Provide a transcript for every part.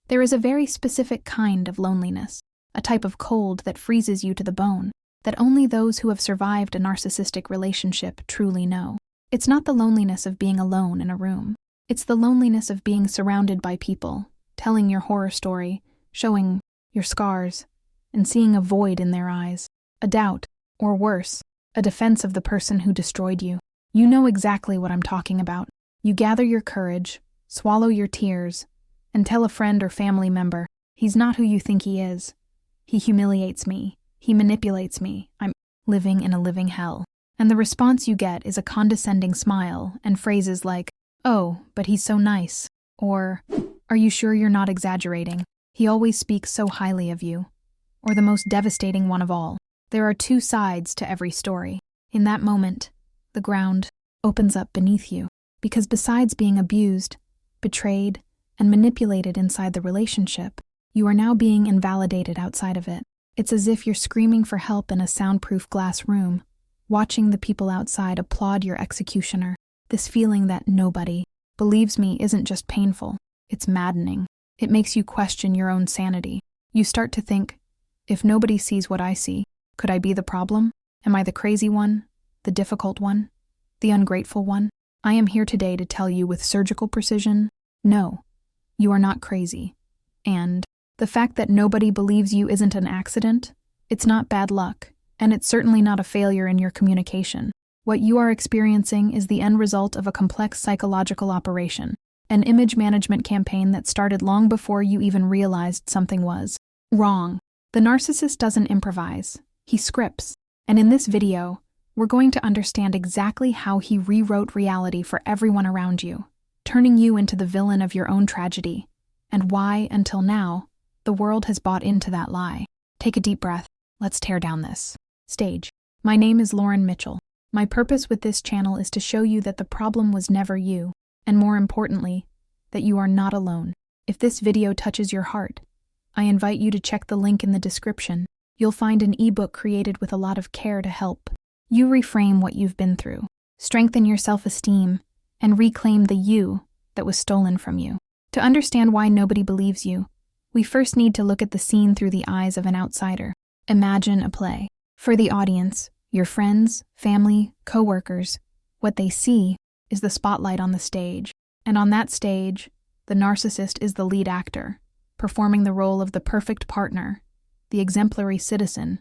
There is a very specific kind of loneliness, a type of cold that freezes you to the bone, that only those who have survived a narcissistic relationship truly know. It's not the loneliness of being alone in a room. It's the loneliness of being surrounded by people, telling your horror story, showing your scars, and seeing a void in their eyes, a doubt, or worse, a defense of the person who destroyed you. You know exactly what I'm talking about. You gather your courage, swallow your tears, and tell a friend or family member, he's not who you think he is. He humiliates me. He manipulates me. I'm living in a living hell. And the response you get is a condescending smile and phrases like, "Oh, but he's so nice," or, "Are you sure you're not exaggerating? He always speaks so highly of you." Or the most devastating one of all, there are two sides to every story. In that moment, the ground opens up beneath you, because besides being abused, betrayed, and manipulated inside the relationship, you are now being invalidated outside of it. It's as if you're screaming for help in a soundproof glass room, watching the people outside applaud your executioner. This feeling that nobody believes me isn't just painful, it's maddening. It makes you question your own sanity. You start to think, if nobody sees what I see, could I be the problem? Am I the crazy one? The difficult one? The ungrateful one? I am here today to tell you with surgical precision, no, you are not crazy. And the fact that nobody believes you isn't an accident, it's not bad luck, and it's certainly not a failure in your communication. What you are experiencing is the end result of a complex psychological operation, an image management campaign that started long before you even realized something was wrong. The narcissist doesn't improvise, he scripts, and in this video, we're going to understand exactly how he rewrote reality for everyone around you, turning you into the villain of your own tragedy, and why, until now, the world has bought into that lie. Take a deep breath. Let's tear down this stage. My name is Lauren Mitchell. My purpose with this channel is to show you that the problem was never you, and more importantly, that you are not alone. If this video touches your heart, I invite you to check the link in the description. You'll find an ebook created with a lot of care to help you reframe what you've been through, strengthen your self-esteem, and reclaim the you that was stolen from you. To understand why nobody believes you, we first need to look at the scene through the eyes of an outsider. Imagine a play. For the audience, your friends, family, coworkers, what they see is the spotlight on the stage. And on that stage, the narcissist is the lead actor, performing the role of the perfect partner, the exemplary citizen,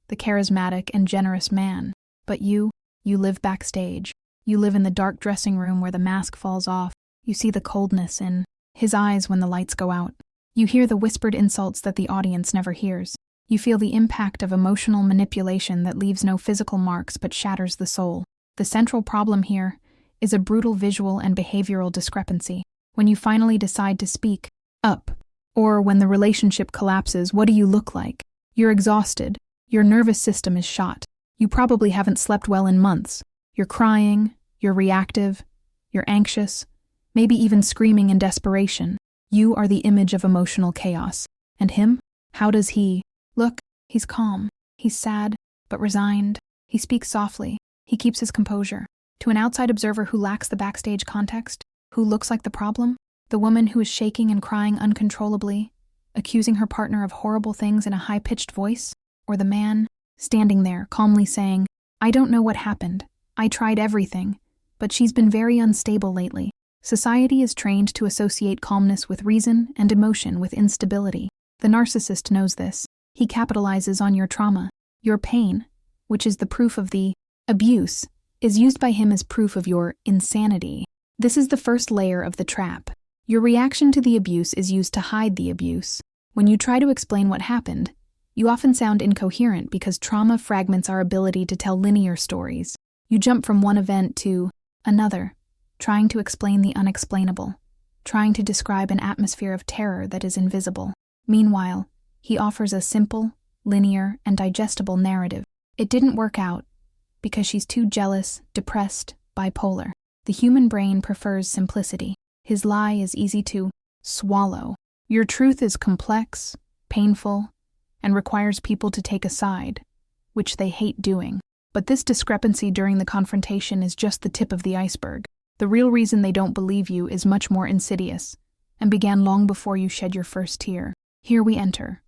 the charismatic and generous man. But you live backstage. You live in the dark dressing room where the mask falls off. You see the coldness in his eyes when the lights go out. You hear the whispered insults that the audience never hears. You feel the impact of emotional manipulation that leaves no physical marks but shatters the soul. The central problem here is a brutal visual and behavioral discrepancy. When you finally decide to speak up, or when the relationship collapses, what do you look like? You're exhausted. Your nervous system is shot. You probably haven't slept well in months. You're crying, you're reactive, you're anxious, maybe even screaming in desperation. You are the image of emotional chaos. And him? How does he look? He's calm. He's sad, but resigned. He speaks softly. He keeps his composure. To an outside observer who lacks the backstage context, who looks like the problem, the woman who is shaking and crying uncontrollably, accusing her partner of horrible things in a high-pitched voice, or the man standing there calmly saying, "I don't know what happened. I tried everything, but she's been very unstable lately." Society is trained to associate calmness with reason and emotion with instability. The narcissist knows this. He capitalizes on your trauma. Your pain, which is the proof of the abuse, is used by him as proof of your insanity. This is the first layer of the trap. Your reaction to the abuse is used to hide the abuse. When you try to explain what happened, you often sound incoherent because trauma fragments our ability to tell linear stories. You jump from one event to another, trying to explain the unexplainable, trying to describe an atmosphere of terror that is invisible. Meanwhile, he offers a simple, linear, and digestible narrative. It didn't work out because she's too jealous, depressed, bipolar. The human brain prefers simplicity. His lie is easy to swallow. Your truth is complex, painful, and requires people to take a side, which they hate doing. But this discrepancy during the confrontation is just the tip of the iceberg. The real reason they don't believe you is much more insidious, and began long before you shed your first tear. Here we enter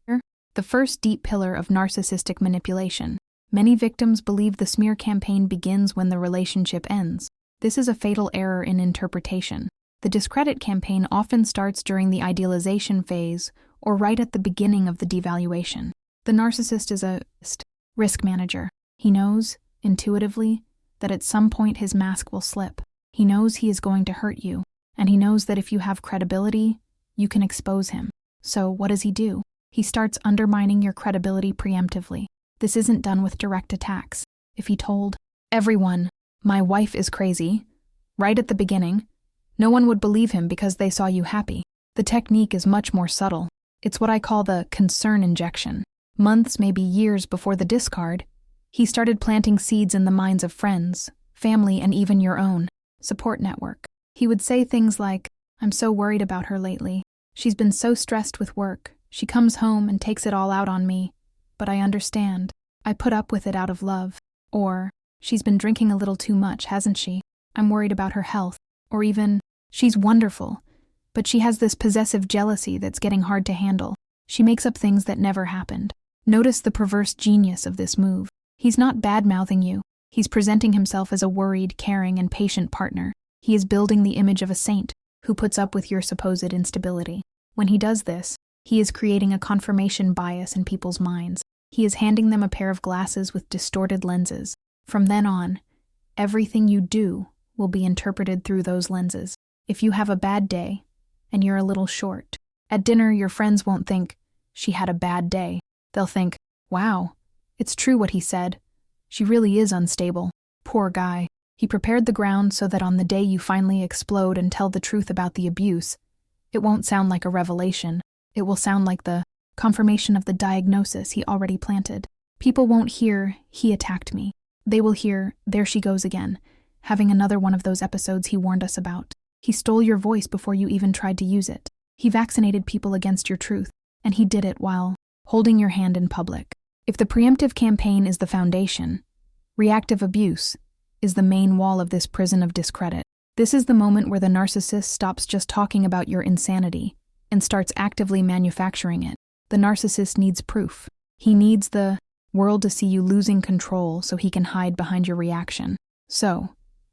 the first deep pillar of narcissistic manipulation. Many victims believe the smear campaign begins when the relationship ends. This is a fatal error in interpretation. The discredit campaign often starts during the idealization phase or right at the beginning of the devaluation. The narcissist is a risk manager. He knows, intuitively, that at some point his mask will slip. He knows he is going to hurt you, and he knows that if you have credibility, you can expose him. So what does he do? He starts undermining your credibility preemptively. This isn't done with direct attacks. If he told everyone, "My wife is crazy," right at the beginning, no one would believe him because they saw you happy. The technique is much more subtle. It's what I call the concern injection. Months, maybe years before the discard, he started planting seeds in the minds of friends, family, and even your own support network. He would say things like, "I'm so worried about her lately. She's been so stressed with work. She comes home and takes it all out on me. But I understand. I put up with it out of love." Or, "She's been drinking a little too much, hasn't she? I'm worried about her health." Or even, "She's wonderful, but she has this possessive jealousy that's getting hard to handle. She makes up things that never happened." Notice the perverse genius of this move. He's not bad-mouthing you. He's presenting himself as a worried, caring, and patient partner. He is building the image of a saint who puts up with your supposed instability. When he does this, he is creating a confirmation bias in people's minds. He is handing them a pair of glasses with distorted lenses. From then on, everything you do will be interpreted through those lenses. If you have a bad day, and you're a little short, at dinner your friends won't think, "She had a bad day." They'll think, "Wow, it's true what he said. She really is unstable. Poor guy. He prepared the ground so that on the day you finally explode and tell the truth about the abuse, it won't sound like a revelation. It will sound like the confirmation of the diagnosis he already planted." People won't hear, "He attacked me." They will hear, "There she goes again, having another one of those episodes he warned us about. He stole your voice before you even tried to use it. He vaccinated people against your truth, and he did it while holding your hand in public." If the preemptive campaign is the foundation, reactive abuse is the main wall of this prison of discredit. This is the moment where the narcissist stops just talking about your insanity and starts actively manufacturing it. The narcissist needs proof. He needs the world to see you losing control so he can hide behind your reaction. So,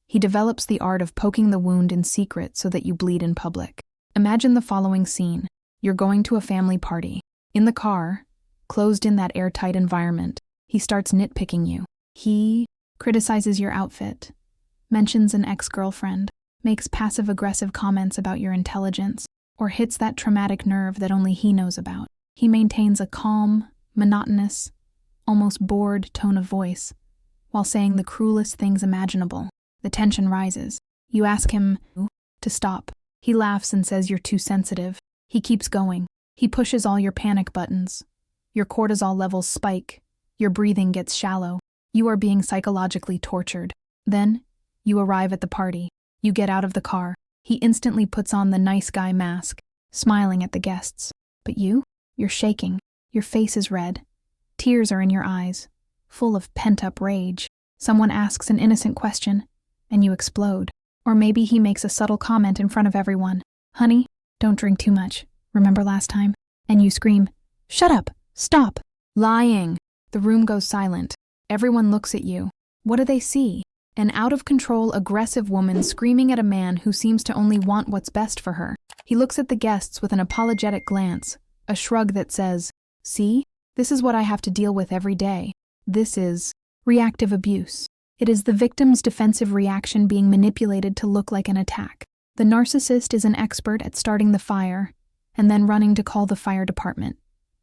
he develops the art of poking the wound in secret so that you bleed in public. Imagine the following scene. You're going to a family party. In the car, closed in that airtight environment, he starts nitpicking you. He criticizes your outfit, mentions an ex-girlfriend, makes passive-aggressive comments about your intelligence, or hits that traumatic nerve that only he knows about. He maintains a calm, monotonous, almost bored tone of voice, while saying the cruelest things imaginable. The tension rises. You ask him to stop. He laughs and says you're too sensitive. He keeps going. He pushes all your panic buttons. Your cortisol levels spike. Your breathing gets shallow. You are being psychologically tortured. Then, you arrive at the party. You get out of the car. He instantly puts on the nice guy mask, smiling at the guests. But you're shaking. Your face is red. Tears are in your eyes, full of pent-up rage. Someone asks an innocent question, and you explode. Or maybe he makes a subtle comment in front of everyone. "Honey, don't drink too much. Remember last time?" And you scream, "Shut up! Stop! Lying!" The room goes silent. Everyone looks at you. What do they see? An out-of-control, aggressive woman screaming at a man who seems to only want what's best for her. He looks at the guests with an apologetic glance, a shrug that says, "See? This is what I have to deal with every day." This is reactive abuse. It is the victim's defensive reaction being manipulated to look like an attack. The narcissist is an expert at starting the fire and then running to call the fire department,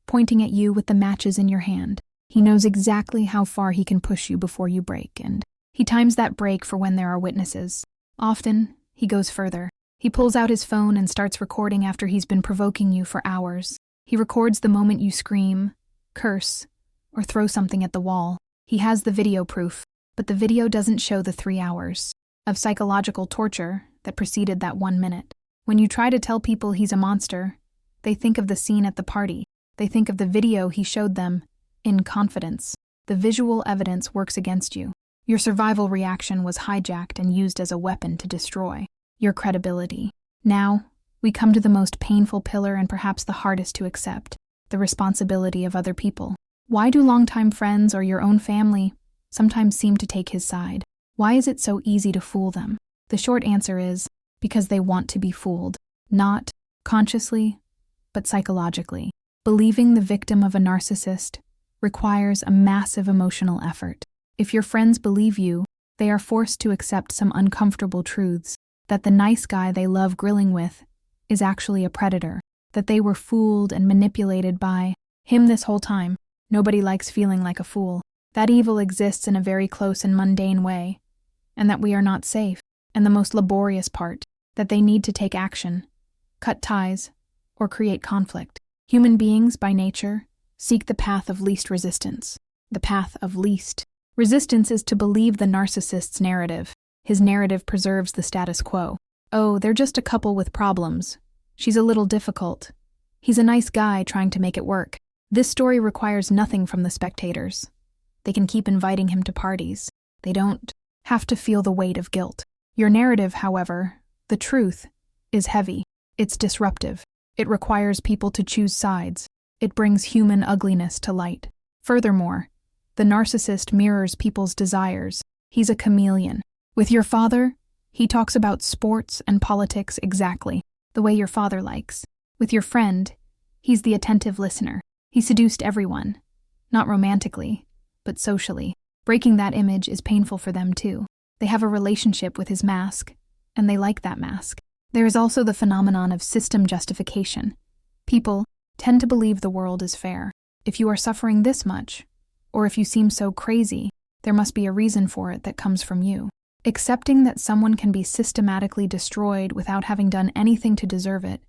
pointing at you with the matches in your hand. He knows exactly how far he can push you before you break, and he times that break for when there are witnesses. Often, he goes further. He pulls out his phone and starts recording after he's been provoking you for hours. He records the moment you scream, curse, or throw something at the wall. He has the video proof, but the video doesn't show the 3 hours of psychological torture that preceded that 1 minute. When you try to tell people he's a monster, they think of the scene at the party. They think of the video he showed them in confidence. The visual evidence works against you. Your survival reaction was hijacked and used as a weapon to destroy your credibility. Now, we come to the most painful pillar and perhaps the hardest to accept, the responsibility of other people. Why do longtime friends or your own family sometimes seem to take his side? Why is it so easy to fool them? The short answer is because they want to be fooled, not consciously, but psychologically. Believing the victim of a narcissist requires a massive emotional effort. If your friends believe you, they are forced to accept some uncomfortable truths, that the nice guy they love grilling with is actually a predator, that they were fooled and manipulated by him this whole time. Nobody likes feeling like a fool, that evil exists in a very close and mundane way, and that we are not safe. And the most laborious part, that they need to take action, cut ties, or create conflict. Human beings, by nature, seek the path of least resistance. The path of least resistance is to believe the narcissist's narrative. His narrative preserves the status quo. Oh, they're just a couple with problems. She's a little difficult. He's a nice guy trying to make it work. This story requires nothing from the spectators. They can keep inviting him to parties. They don't have to feel the weight of guilt. Your narrative, however, the truth, is heavy. It's disruptive. It requires people to choose sides. It brings human ugliness to light. Furthermore, the narcissist mirrors people's desires. He's a chameleon. With your father, he talks about sports and politics exactly the way your father likes. With your friend, he's the attentive listener. He seduced everyone, not romantically, but socially. Breaking that image is painful for them too. They have a relationship with his mask, and they like that mask. There is also the phenomenon of system justification. People tend to believe the world is fair. If you are suffering this much, or if you seem so crazy, there must be a reason for it that comes from you. Accepting that someone can be systematically destroyed without having done anything to deserve it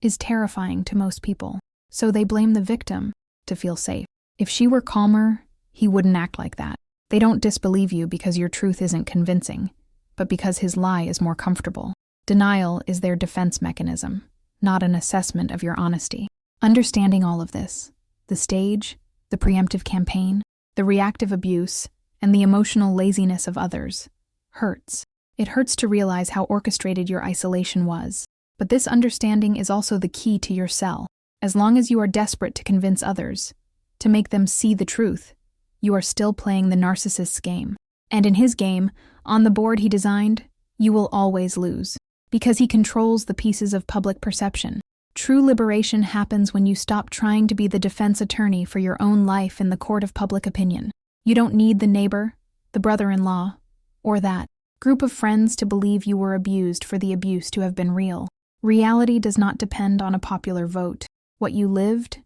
is terrifying to most people. So they blame the victim to feel safe. If she were calmer, he wouldn't act like that. They don't disbelieve you because your truth isn't convincing, but because his lie is more comfortable. Denial is their defense mechanism, not an assessment of your honesty. Understanding all of this, the stage, the preemptive campaign, the reactive abuse, and the emotional laziness of others, hurts. It hurts to realize how orchestrated your isolation was. But this understanding is also the key to your cell. As long as you are desperate to convince others, to make them see the truth, you are still playing the narcissist's game. And in his game, on the board he designed, you will always lose. Because he controls the pieces of public perception. True liberation happens when you stop trying to be the defense attorney for your own life in the court of public opinion. You don't need the neighbor, the brother-in-law, or that group of friends to believe you were abused for the abuse to have been real. Reality does not depend on a popular vote. What you lived,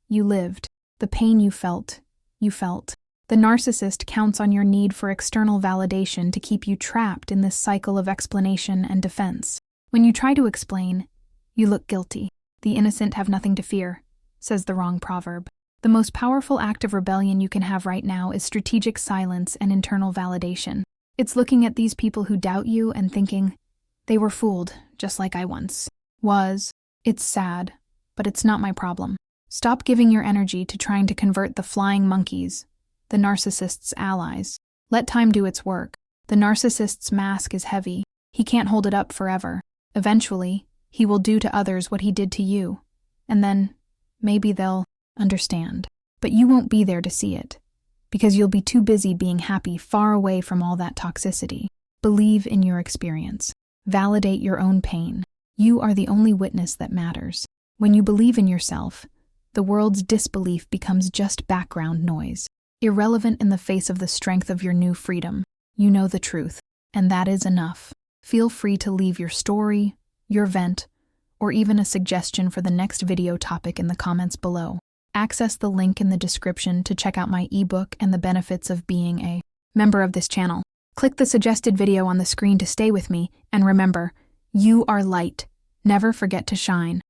you lived. The pain you felt, you felt. The narcissist counts on your need for external validation to keep you trapped in this cycle of explanation and defense. When you try to explain, you look guilty. The innocent have nothing to fear, says the wrong proverb. The most powerful act of rebellion you can have right now is strategic silence and internal validation. It's looking at these people who doubt you and thinking, they were fooled, just like I once was. It's sad, but it's not my problem. Stop giving your energy to trying to convert the flying monkeys, the narcissist's allies. Let time do its work. The narcissist's mask is heavy. He can't hold it up forever. Eventually, he will do to others what he did to you. And then, maybe they'll understand. But you won't be there to see it, because you'll be too busy being happy far away from all that toxicity. Believe in your experience. Validate your own pain. You are the only witness that matters. When you believe in yourself, the world's disbelief becomes just background noise. Irrelevant in the face of the strength of your new freedom. You know the truth, and that is enough. Feel free to leave your story, your vent, or even a suggestion for the next video topic in the comments below. Access the link in the description to check out my ebook and the benefits of being a member of this channel. Click the suggested video on the screen to stay with me, and remember, you are light. Never forget to shine.